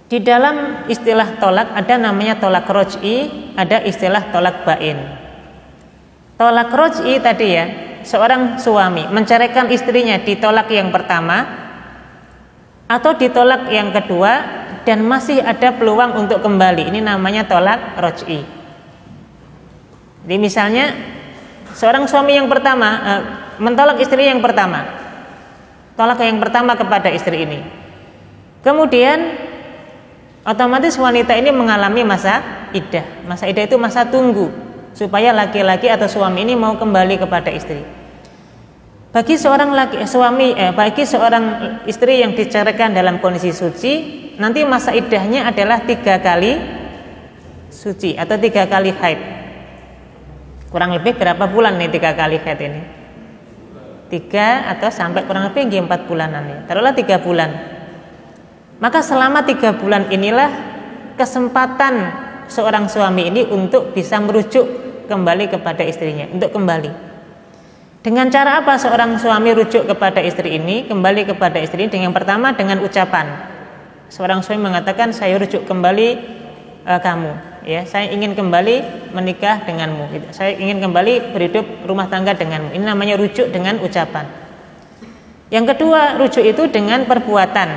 Di dalam istilah tolak ada namanya tolak roj'i, ada istilah tolak bain. Tolak roj'i tadi ya, seorang suami menceraikan istrinya ditolak yang pertama atau ditolak yang kedua dan masih ada peluang untuk kembali. Ini namanya tolak roj'i. Jadi misalnya seorang suami yang pertama mentolak istri yang pertama, tolak yang pertama kepada istri ini. Kemudian otomatis wanita ini mengalami masa iddah. Masa iddah itu masa tunggu supaya laki-laki atau suami ini mau kembali kepada istri. Bagi seorang bagi seorang istri yang diceraikan dalam kondisi suci, nanti masa iddahnya adalah 3 kali suci atau 3 kali haid. Kurang lebih berapa bulan nih 3 kali haid ini? 3 atau sampai kurang lebih 4 bulanan ya. Taruhlah 3 bulan. Maka selama 3 bulan inilah kesempatan seorang suami ini untuk bisa merujuk kembali kepada istrinya, untuk kembali. Dengan cara apa seorang suami rujuk kepada istri ini, kembali kepada istri ini? Dengan pertama dengan ucapan. Seorang suami mengatakan, saya rujuk kembali kamu, ya, saya ingin kembali menikah denganmu, gitu. Saya ingin kembali berhidup rumah tangga denganmu. Ini namanya rujuk dengan ucapan. Yang kedua, rujuk itu dengan perbuatan.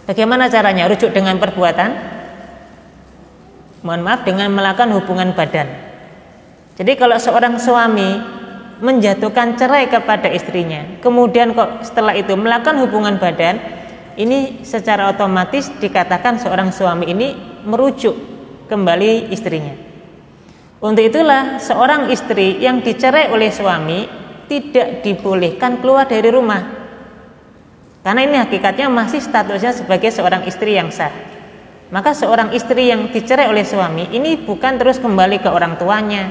Bagaimana caranya rujuk dengan perbuatan? Mohon maaf, dengan melakukan hubungan badan. Jadi kalau seorang suami menjatuhkan cerai kepada istrinya, kemudian kok setelah itu melakukan hubungan badan, ini secara otomatis dikatakan seorang suami ini merujuk kembali istrinya. Untuk itulah seorang istri yang dicerai oleh suami tidak dibolehkan keluar dari rumah, karena ini hakikatnya masih statusnya sebagai seorang istri yang sah. Maka seorang istri yang dicerai oleh suami ini bukan terus kembali ke orang tuanya,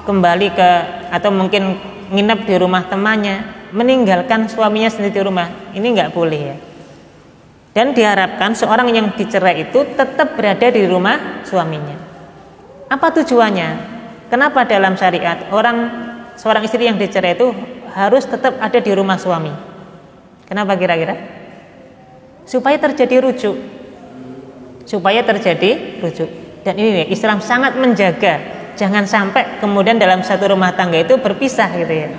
kembali ke atau mungkin nginep di rumah temannya, meninggalkan suaminya sendiri di rumah. Ini nggak boleh ya. Dan diharapkan seorang yang dicerai itu tetap berada di rumah suaminya. Apa tujuannya? Kenapa dalam syariat seorang istri yang dicerai itu harus tetap ada di rumah suami? Kenapa kira-kira? Supaya terjadi rujuk. Dan ini nih, Islam sangat menjaga, jangan sampai kemudian dalam satu rumah tangga itu berpisah gitu ya.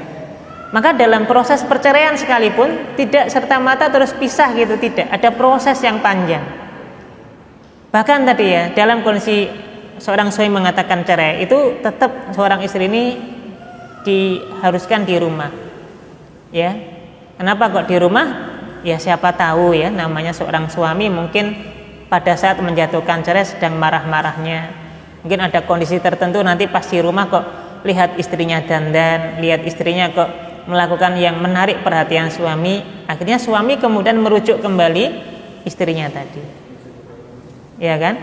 Maka dalam proses perceraian sekalipun tidak serta-merta terus pisah gitu, tidak. Ada proses yang panjang. Bahkan tadi ya, dalam kondisi seorang suami mengatakan cerai, itu tetap seorang istri ini diharuskan di rumah. Ya. Kenapa kok di rumah? Ya siapa tahu ya, namanya seorang suami mungkin pada saat menjatuhkan cerai sedang marah-marahnya. Mungkin ada kondisi tertentu, nanti pas di rumah kok lihat istrinya dandan, lihat istrinya kok melakukan yang menarik perhatian suami, akhirnya suami kemudian merujuk kembali istrinya tadi, ya kan?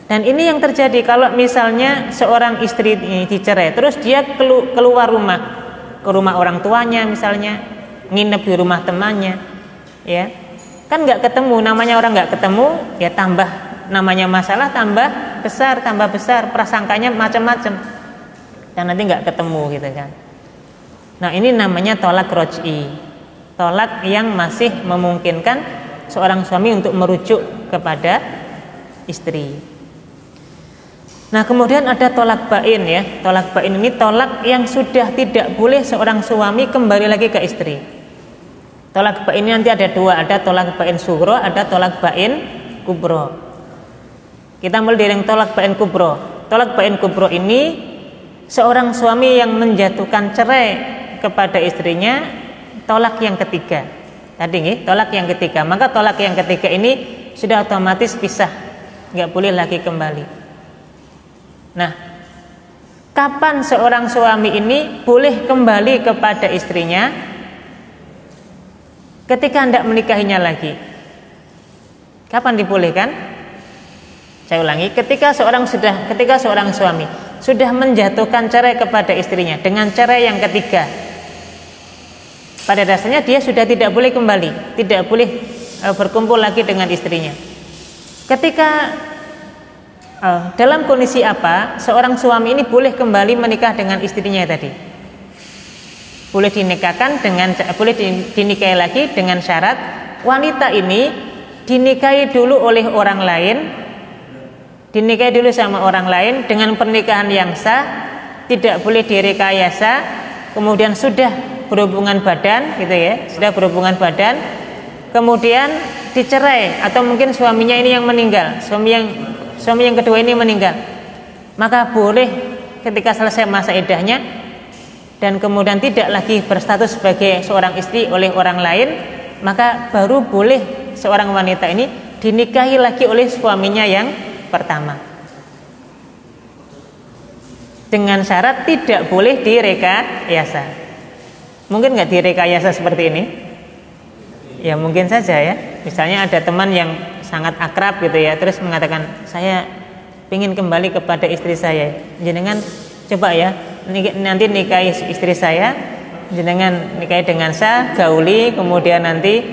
Dan ini yang terjadi kalau misalnya seorang istri ini dicerai, terus dia keluar rumah, ke rumah orang tuanya misalnya, nginep di rumah temannya, ya kan nggak ketemu, namanya orang nggak ketemu, ya tambah namanya masalah tambah besar, prasangkanya macam-macam, dan nanti nggak ketemu gitu kan. Nah ini namanya tolak roj'i, tolak yang masih memungkinkan seorang suami untuk merujuk kepada istri. Nah kemudian ada tolak bain ya. Tolak bain ini tolak yang sudah tidak boleh seorang suami kembali lagi ke istri. Tolak bain ini nanti ada 2, ada tolak bain sughra, ada tolak bain kubro. Kita mulai dari yang tolak bain kubro. Tolak bain kubro ini seorang suami yang menjatuhkan cerai kepada istrinya, tolak yang ketiga. Tadi nih, tolak yang ketiga. Maka tolak yang ketiga ini sudah otomatis pisah, nggak boleh lagi kembali. Nah, kapan seorang suami ini boleh kembali kepada istrinya? Ketika hendak menikahinya lagi. Kapan dibolehkan? Saya ulangi, ketika seorang suami sudah menjatuhkan cerai kepada istrinya dengan cerai yang ketiga, pada dasarnya dia sudah tidak boleh kembali, tidak boleh berkumpul lagi dengan istrinya. Ketika dalam kondisi apa seorang suami ini boleh kembali menikah dengan istrinya tadi? Boleh dinikahi lagi dengan syarat wanita ini dinikahi dulu oleh orang lain, dinikahi dulu sama orang lain dengan pernikahan yang sah, tidak boleh direkayasa, kemudian sudah berhubungan badan gitu ya, sudah berhubungan badan, kemudian dicerai atau mungkin suaminya ini yang meninggal, suami yang kedua ini meninggal, maka boleh ketika selesai masa iddahnya dan kemudian tidak lagi berstatus sebagai seorang istri oleh orang lain, maka baru boleh seorang wanita ini dinikahi lagi oleh suaminya yang pertama, dengan syarat tidak boleh direkayasa. Mungkin nggak direkayasa seperti ini? Ya mungkin saja ya. Misalnya ada teman yang sangat akrab gitu ya, terus mengatakan saya ingin kembali kepada istri saya, jenengan coba ya nanti nikahi istri saya, jenengan nikahi dengan sah, gauli, kemudian nanti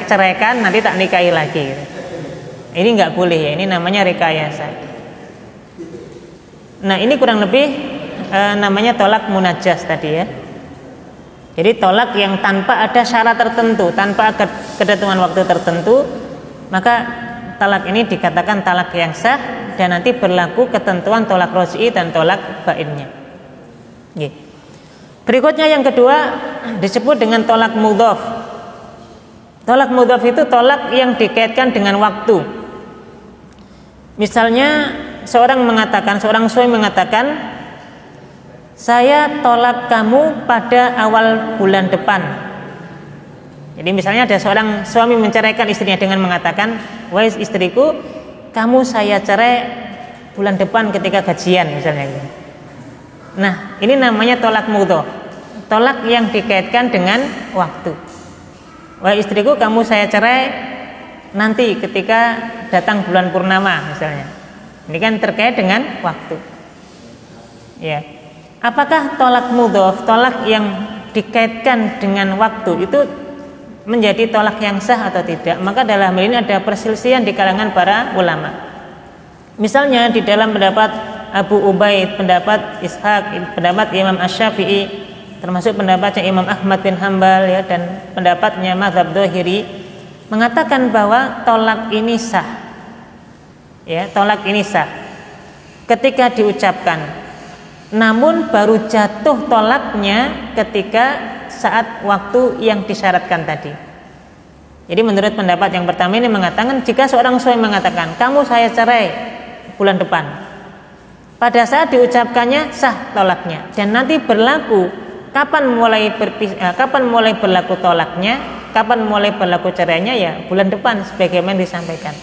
ceraikan, nanti tak nikahi lagi gitu. Ini nggak boleh ya, ini namanya rekayasa. Nah ini kurang lebih namanya tolak munajas tadi ya. Jadi tolak yang tanpa ada syarat tertentu, tanpa ketentuan waktu tertentu, maka talak ini dikatakan talak yang sah dan nanti berlaku ketentuan tolak roj'i dan tolak bainnya. Berikutnya yang kedua disebut dengan tolak mudhaf. Tolak mudhaf itu tolak yang dikaitkan dengan waktu. Misalnya seorang suami mengatakan, saya tolak kamu pada awal bulan depan. Jadi misalnya ada seorang suami menceraikan istrinya dengan mengatakan, wahai istriku, kamu saya cerai bulan depan ketika gajian misalnya. Nah ini namanya tolak mudhaf, tolak yang dikaitkan dengan waktu. Wahai istriku, kamu saya cerai nanti ketika datang bulan purnama misalnya. Ini kan terkait dengan waktu. Ya. Apakah tolak mudhaf, tolak yang dikaitkan dengan waktu itu menjadi tolak yang sah atau tidak? Maka dalam hal ini ada perselisihan di kalangan para ulama. Misalnya di dalam pendapat Abu Ubaid, pendapat Ishaq, pendapat Imam Asy-Syafi'i, termasuk pendapatnya Imam Ahmad bin Hambal ya, dan pendapatnya mazhab Dzahiri, mengatakan bahwa tolak ini sah. Ya, tolak ini sah ketika diucapkan. Namun baru jatuh tolaknya ketika saat waktu yang disyaratkan tadi. Jadi menurut pendapat yang pertama ini mengatakan, jika seorang suami mengatakan kamu saya cerai bulan depan, pada saat diucapkannya sah tolaknya dan nanti berlaku kapan mulai berlaku tolaknya, kapan mulai berlaku cerainya, ya bulan depan sebagaimana disampaikan.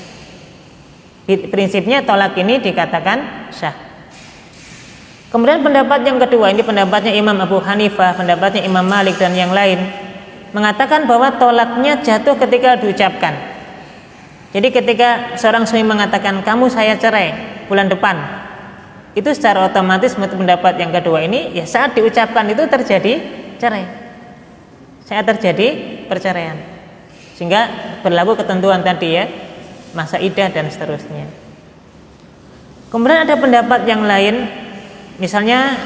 Prinsipnya tolak ini dikatakan sah. Kemudian pendapat yang kedua, ini pendapatnya Imam Abu Hanifah, pendapatnya Imam Malik dan yang lain, mengatakan bahwa tolaknya jatuh ketika diucapkan. Jadi ketika seorang suami mengatakan kamu saya cerai bulan depan, itu secara otomatis menurut pendapat yang kedua ini, ya saat diucapkan itu terjadi cerai, saat terjadi perceraian, sehingga berlaku ketentuan tadi ya, masa iddah dan seterusnya. Kemudian ada pendapat yang lain. Misalnya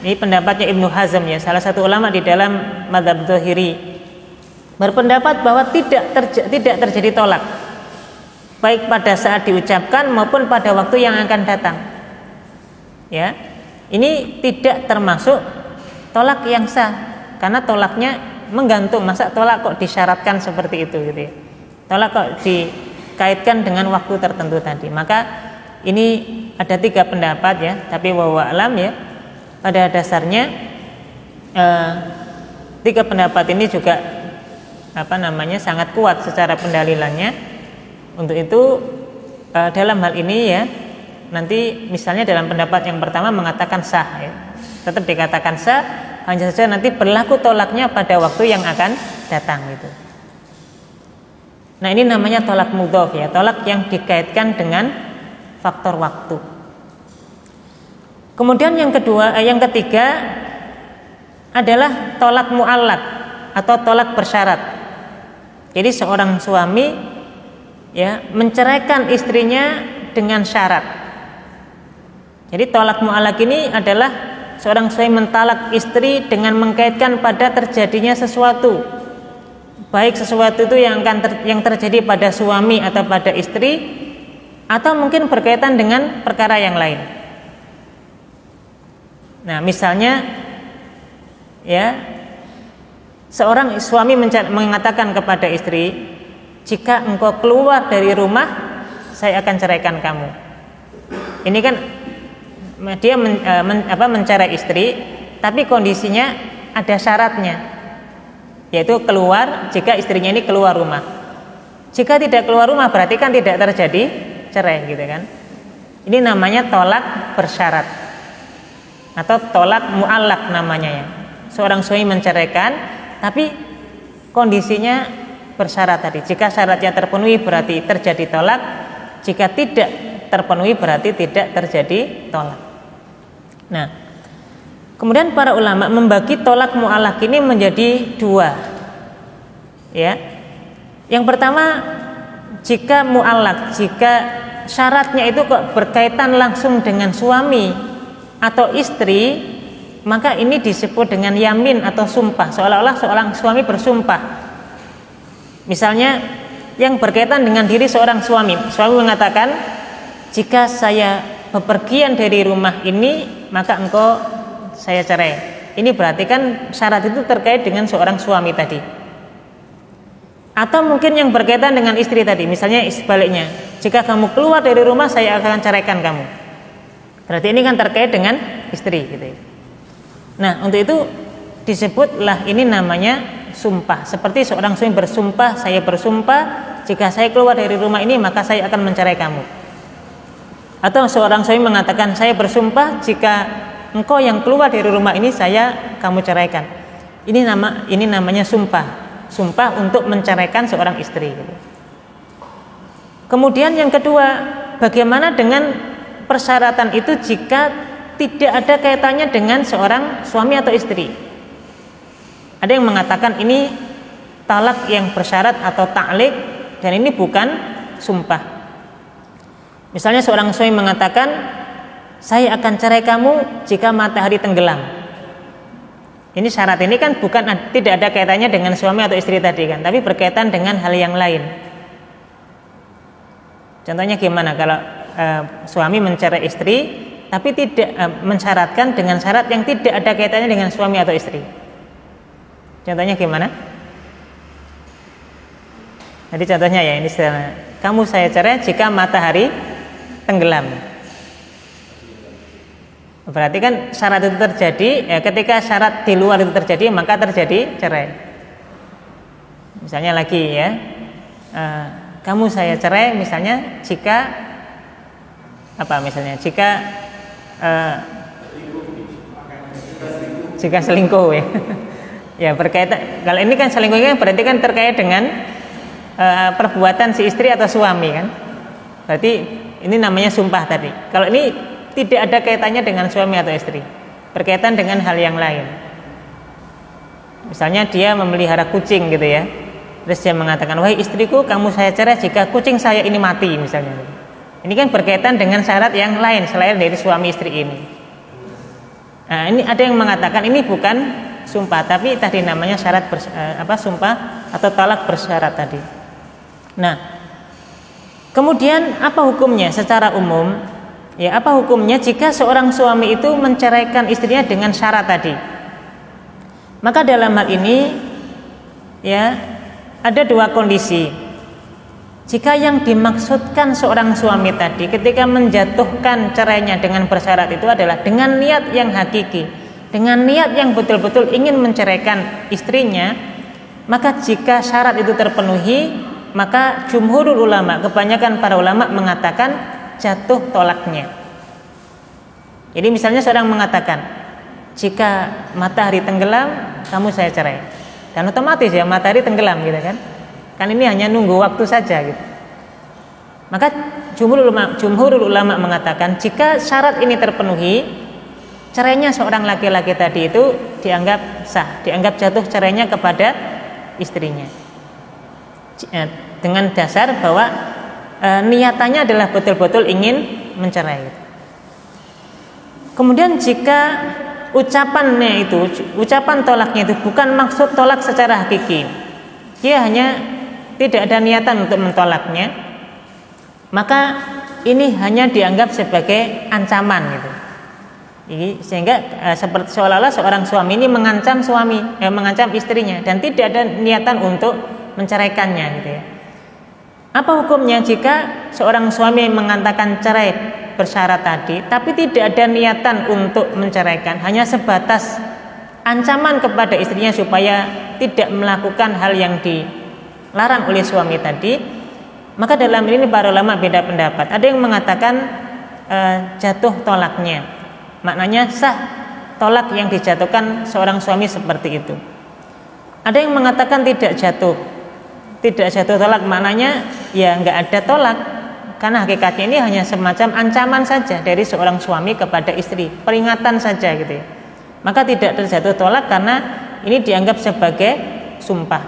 ini pendapatnya Ibnu Hazm ya, salah satu ulama di dalam mazhab Dzahiri, berpendapat bahwa tidak terjadi tolak baik pada saat diucapkan maupun pada waktu yang akan datang. Ya, ini tidak termasuk tolak yang sah karena tolaknya menggantung. Masa tolak kok disyaratkan seperti itu gitu ya? Tolak kok dikaitkan dengan waktu tertentu tadi. Maka ini ada 3 pendapat ya, tapi wallahu a'lam ya. Pada dasarnya 3 pendapat ini juga sangat kuat secara pendalilannya. Untuk itu dalam hal ini ya, nanti misalnya dalam pendapat yang pertama mengatakan sah ya, tetap dikatakan sah, hanya saja nanti berlaku tolaknya pada waktu yang akan datang gitu. Nah ini namanya tolak mudhaf ya, tolak yang dikaitkan dengan faktor waktu. Kemudian yang ketiga adalah tolak mu'allaq atau tolak bersyarat. Jadi seorang suami ya menceraikan istrinya dengan syarat. Jadi tolak mu'allaq ini adalah seorang suami mentalak istri dengan mengkaitkan pada terjadinya sesuatu baik sesuatu itu yang terjadi pada suami atau pada istri, atau mungkin berkaitan dengan perkara yang lain. Nah, misalnya ya, seorang suami mengatakan kepada istri, jika engkau keluar dari rumah, saya akan ceraikan kamu. Ini kan dia mencerai istri, tapi kondisinya ada syaratnya, yaitu keluar jika istrinya ini keluar rumah. Jika tidak keluar rumah berarti kan tidak terjadi cerai, gitu kan? Ini namanya tolak bersyarat atau tolak mu'allaq namanya ya. Seorang suami menceraikan, tapi kondisinya bersyarat tadi. Jika syaratnya terpenuhi berarti terjadi tolak, jika tidak terpenuhi berarti tidak terjadi tolak. Nah, kemudian para ulama membagi tolak mu'allaq ini menjadi dua. Ya. Yang pertama, jika mu'allaq, jika syaratnya itu kok berkaitan langsung dengan suami atau istri, maka ini disebut dengan yamin atau sumpah, seolah-olah seorang suami bersumpah. Misalnya yang berkaitan dengan diri seorang suami mengatakan, jika saya bepergian dari rumah ini, maka engkau saya cerai. Ini berarti kan syarat itu terkait dengan seorang suami tadi. Atau mungkin yang berkaitan dengan istri tadi, misalnya sebaliknya, jika kamu keluar dari rumah saya akan ceraikan kamu. Berarti ini kan terkait dengan istri, gitu. Nah, untuk itu disebutlah ini namanya sumpah. Seperti seorang suami bersumpah, saya bersumpah jika saya keluar dari rumah ini maka saya akan mencerai kamu. Atau seorang suami mengatakan, saya bersumpah jika engkau yang keluar dari rumah ini kamu ceraikan. Ini namanya sumpah untuk menceraikan seorang istri. Kemudian yang kedua, bagaimana dengan persyaratan itu jika tidak ada kaitannya dengan seorang suami atau istri? Ada yang mengatakan ini talak yang bersyarat atau ta'liq, dan ini bukan sumpah. Misalnya seorang suami mengatakan, saya akan cerai kamu jika matahari tenggelam. Ini syarat ini kan tidak ada kaitannya dengan suami atau istri tadi kan, tapi berkaitan dengan hal yang lain. Contohnya gimana kalau suami mencerai istri tapi tidak mensyaratkan dengan syarat yang tidak ada kaitannya dengan suami atau istri? Contohnya gimana? Jadi contohnya ya ini, kamu saya cerai jika matahari tenggelam. Berarti kan syarat itu terjadi ya, ketika syarat di luar itu terjadi maka terjadi cerai. Misalnya lagi ya, kamu saya cerai misalnya jika jika selingkuh ya. Ya berkaitan, kalau ini kan selingkuhnya berarti kan terkait dengan perbuatan si istri atau suami kan. Berarti ini namanya sumpah tadi. Kalau ini tidak ada kaitannya dengan suami atau istri, berkaitan dengan hal yang lain. Misalnya dia memelihara kucing gitu ya, terus dia mengatakan, wahai istriku, kamu saya cerai jika kucing saya ini mati misalnya. Ini kan berkaitan dengan syarat yang lain selain dari suami istri ini. Nah, ini ada yang mengatakan ini bukan sumpah, tapi tadi namanya syarat sumpah atau talak bersyarat tadi. Nah, kemudian apa hukumnya secara umum? Ya, apa hukumnya jika seorang suami itu menceraikan istrinya dengan syarat tadi? Maka dalam hal ini ya ada dua kondisi. Jika yang dimaksudkan seorang suami tadi ketika menjatuhkan cerainya dengan bersyarat itu adalah dengan niat yang hakiki, dengan niat yang betul-betul ingin menceraikan istrinya, maka jika syarat itu terpenuhi, maka jumhurul ulama, kebanyakan para ulama mengatakan jatuh tolaknya. Jadi misalnya seorang mengatakan, jika matahari tenggelam, kamu saya cerai. Dan otomatis ya matahari tenggelam gitu kan. Kan ini hanya nunggu waktu saja gitu. Maka jumhurul ulama mengatakan jika syarat ini terpenuhi, cerainya seorang laki-laki tadi itu dianggap sah, dianggap jatuh cerainya kepada istrinya. Dengan dasar bahwa niatannya adalah betul-betul ingin mencerai. Kemudian jika ucapan tolaknya itu bukan maksud tolak secara hakiki, dia hanya tidak ada niatan untuk mentolaknya, maka ini hanya dianggap sebagai ancaman gitu. Sehingga seperti seolah-olah seorang suami ini mengancam mengancam istrinya dan tidak ada niatan untuk menceraikannya gitu ya. Apa hukumnya jika seorang suami mengatakan cerai bersyarat tadi tapi tidak ada niatan untuk menceraikan, hanya sebatas ancaman kepada istrinya supaya tidak melakukan hal yang dilarang oleh suami tadi? Maka dalam ini para ulama beda pendapat. Ada yang mengatakan jatuh tolaknya, maknanya sah tolak yang dijatuhkan seorang suami seperti itu. Ada yang mengatakan tidak jatuh tolak, maknanya ya nggak ada tolak, karena hakikatnya ini hanya semacam ancaman saja dari seorang suami kepada istri, peringatan saja gitu ya. Maka tidak terjatuh tolak karena ini dianggap sebagai sumpah,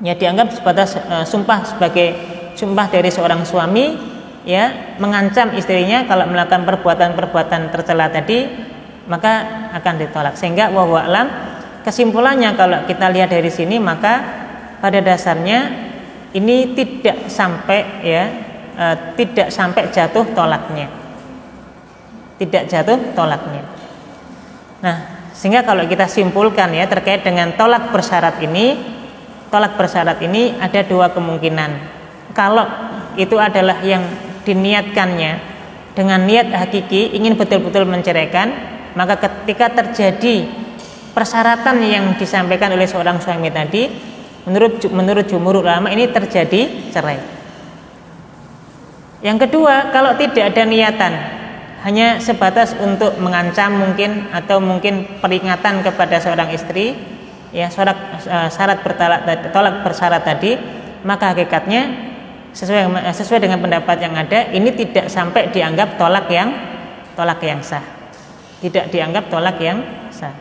ya dianggap sebatas sumpah, sebagai sumpah dari seorang suami ya mengancam istrinya kalau melakukan perbuatan tercela tadi, maka akan ditolak. Sehingga wallahu a'lam, kesimpulannya kalau kita lihat dari sini, maka pada dasarnya ini tidak sampai jatuh tolaknya, Nah, sehingga kalau kita simpulkan ya terkait dengan tolak bersyarat ini ada dua kemungkinan. Kalau itu adalah yang diniatkannya dengan niat hakiki ingin betul-betul menceraikan, maka ketika terjadi persyaratan yang disampaikan oleh seorang suami tadi, menurut jumhur ulama ini terjadi cerai. Yang kedua, kalau tidak ada niatan, hanya sebatas untuk mengancam mungkin, atau mungkin peringatan kepada seorang istri ya syarat tolak bersyarat tadi, maka hakikatnya sesuai dengan pendapat yang ada, ini tidak sampai dianggap tolak yang sah, tidak dianggap tolak yang sah.